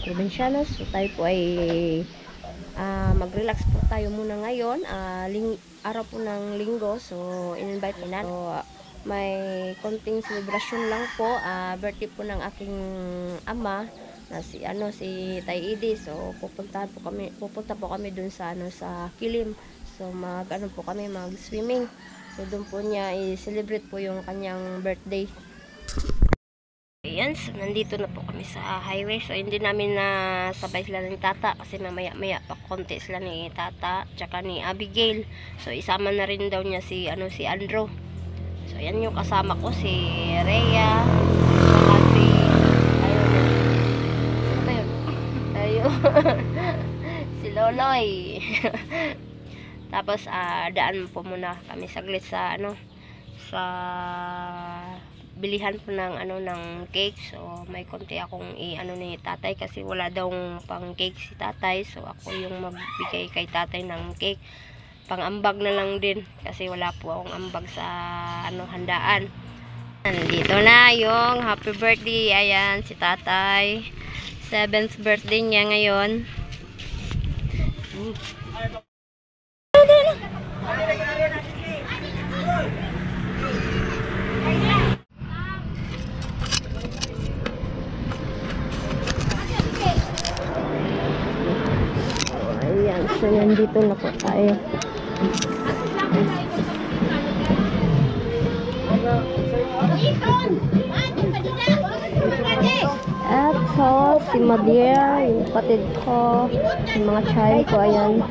Provincianos. So tayo po ay mag-relax po tayo muna ngayon. Araw po ng linggo. So in-invite po na. So, may konting celebration lang po. Birthday po ng aking ama na si Tay Edie. So pupunta po kami dun sa sa Kilim. So mag-swimming. So doon po niya i-celebrate po yung kanyang birthday. Ayan, so nandito na po kami sa highway. So hindi namin sabay sila ni Tata kasi mamaya pa konti sila ni Tata tsaka ni Abigail. So isama na rin daw niya si Andrew. So ayan yung kasama ko, si Rhea, tsaka si sino ba yun? Si Loloy. Tapos daan po muna kami saglit sa sa bilihan po ng cake. So may konti akong ni tatay kasi wala daw pang cake si tatay. So ako yung magbigay kay tatay ng cake. Pang-ambag na lang din kasi wala po akong ambag sa handaan. Nandito na yung happy birthday. Ayan si tatay. 7th birthday niya ngayon. Ayan, so nandito na po tayo. Eto, si Madia, yung kapatid ko, yung mga child ko, ayan.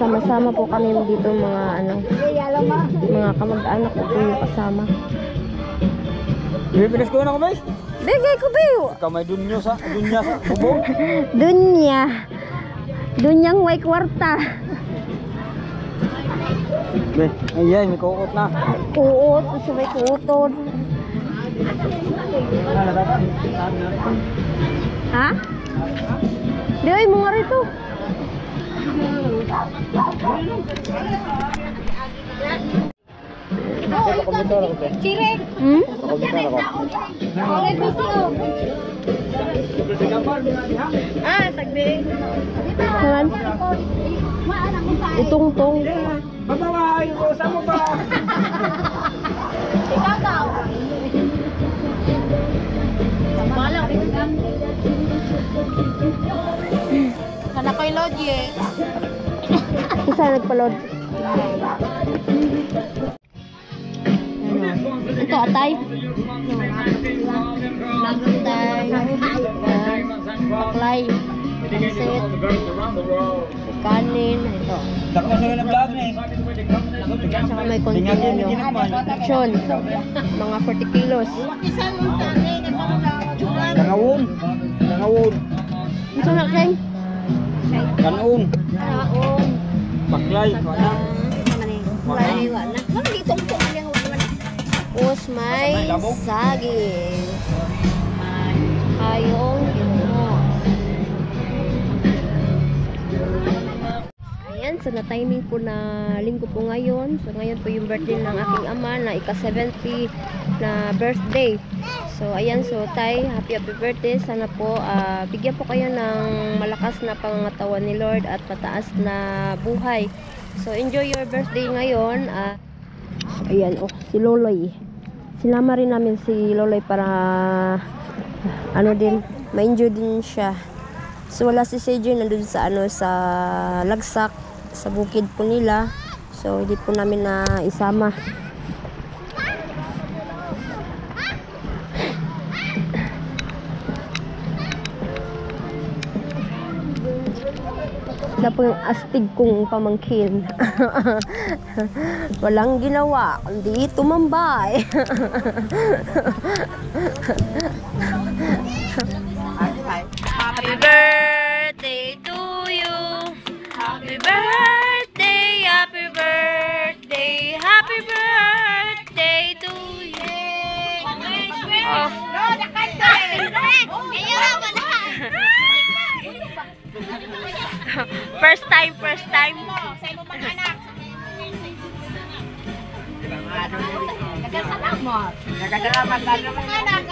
Sama-sama po kami dito, mga kamag-anak ko po yung kasama. Bibilis ko na ko, guys. Bigay ko, Biyo. Kamay dunya sa bubong. Dunyang way kwarta. Be, ayan, may kuot na. Kuot, sabay kuoton. Ha? Di mo nga rito. Cirek. Sagdi. Saan? Itong-tong. Babaway ko sa mo ba? Ikaw daw. Malang. Sana ko'y lodge eh. Isa nagpa-load. Ito atay. Atay. Baklay. Pinset. Kanin. Ito. Dako sa na vlog ni. Saka may konti action. Mga 40 kilos. Kangawon. Ito na keng? Kanon. Kaon. Baklay, wala. Baklay, wala. Tapos may saging. Kayong ayan, so na-timing po na linggo po ngayon. So ngayon po yung birthday ng aking ama na ika-70 na birthday. So ayan, so tay, happy birthday. Sana po bigyan po kayo ng malakas na pangangatawan ni Lord at pataas na buhay. So enjoy your birthday ngayon. Ayan, si Loloy. Sinama rin namin si Loloy para ma-enjoy din siya. So wala si CJ nandun sa sa Lagsak, sa bukid po nila. So hindi po namin na isama. Na po yung astig kong pamangkin. Walang ginawa kundi tumambay. Happy birthday to you. Happy birthday, happy birthday, happy birthday to you. Oh. First time. Sa imo pang anak. Nagkasalamat. Nagkasalamat. Anak,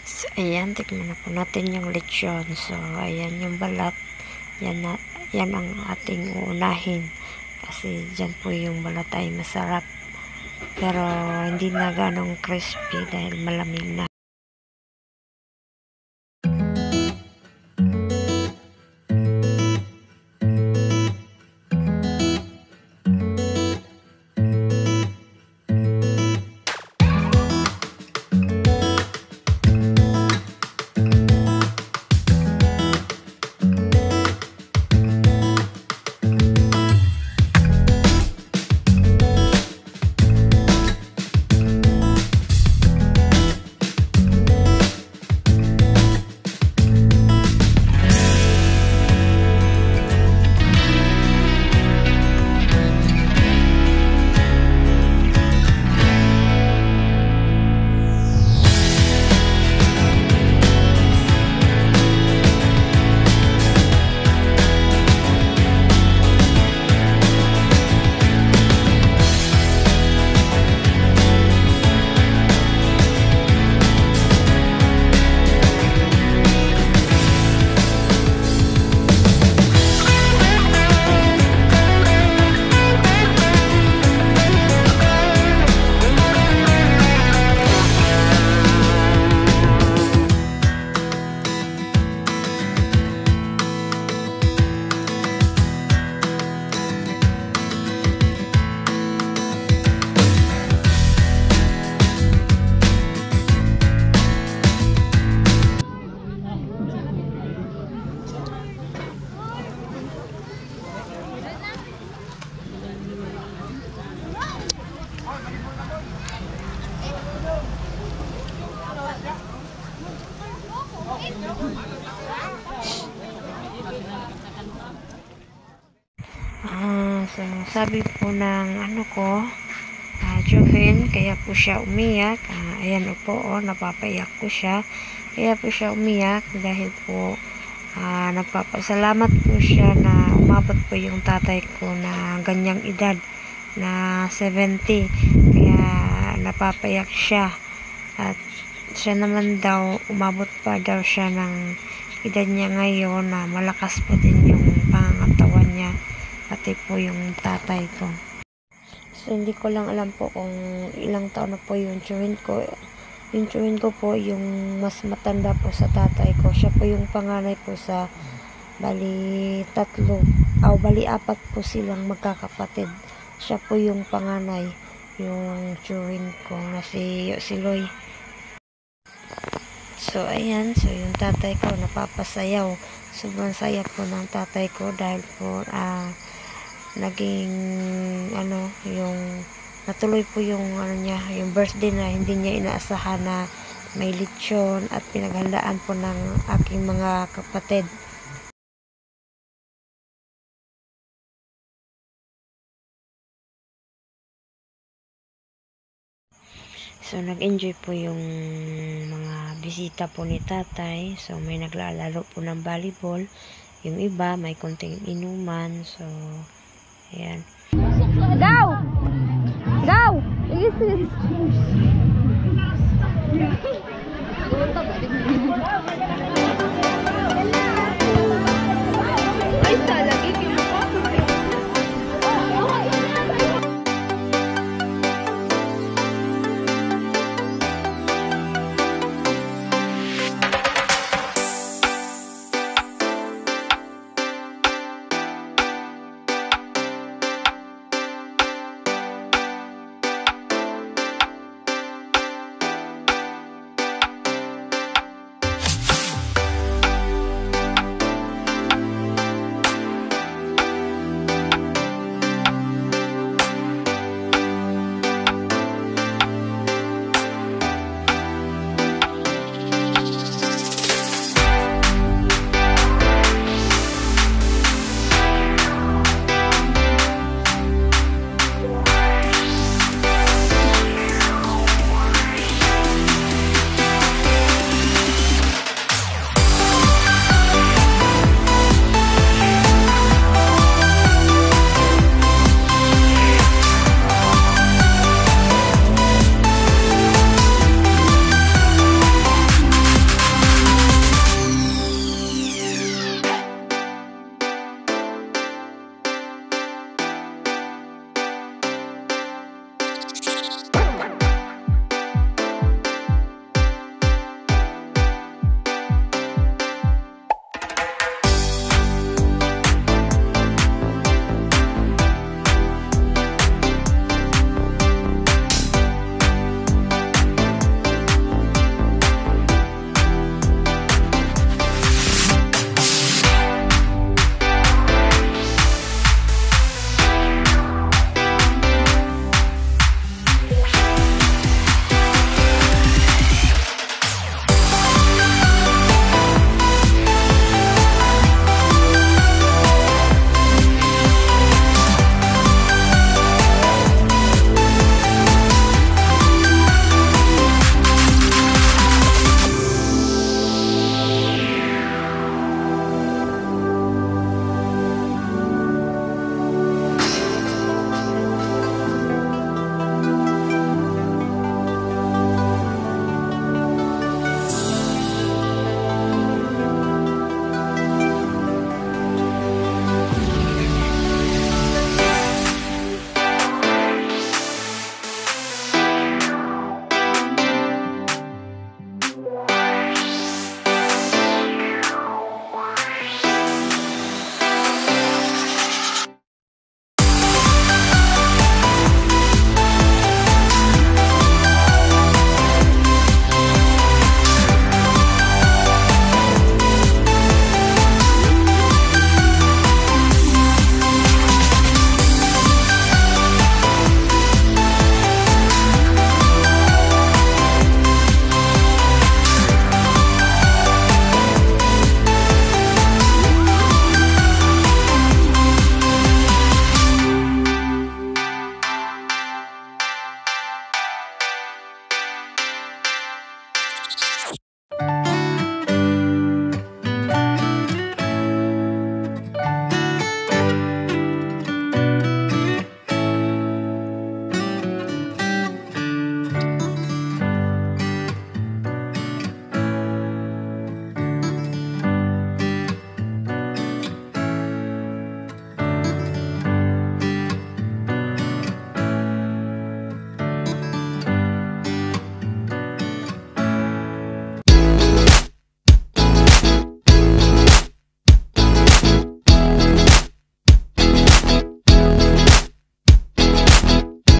So, ayan, tikman na po natin yung lechon. So, ayan yung balat. Yan ang ating uunahin. Kasi dyan po yung balat ay masarap. Pero, hindi na ganong crispy dahil malamig na. So, sabi po ng Joven, kaya po siya umiyak. Ayan po, napapaiyak po siya. Kaya po siya umiyak dahil po nagpapasalamat po siya na umabot po yung tatay ko na ganyang edad na 70. Kaya napapaiyak siya. At siya naman daw, umabot pa daw siya ng edad niya ngayon na malakas pa din yung pangangatawan niya. Pati po yung tatay ko. So, hindi ko lang alam po kung ilang taon na po yung tiyuhin ko. Yung tiyuhin ko po, yung mas matanda po sa tatay ko. Siya po yung panganay po sa bali apat po silang magkakapatid. Siya po yung panganay, yung tiyuhin ko na si Loy. So, ayan. So, yung tatay ko napapasayaw. Sobrang saya po ng tatay ko dahil po naging yung natuloy po yung niya, yung birthday na hindi niya inaasahan na may lechon at pinaghandaan po ng aking mga kapatid. So, nag-enjoy po yung mga bisita po ni tatay. So, may naglalaro po ng volleyball. Yung iba, may konting inuman. So, ayan. Go! Go! Yes, yes.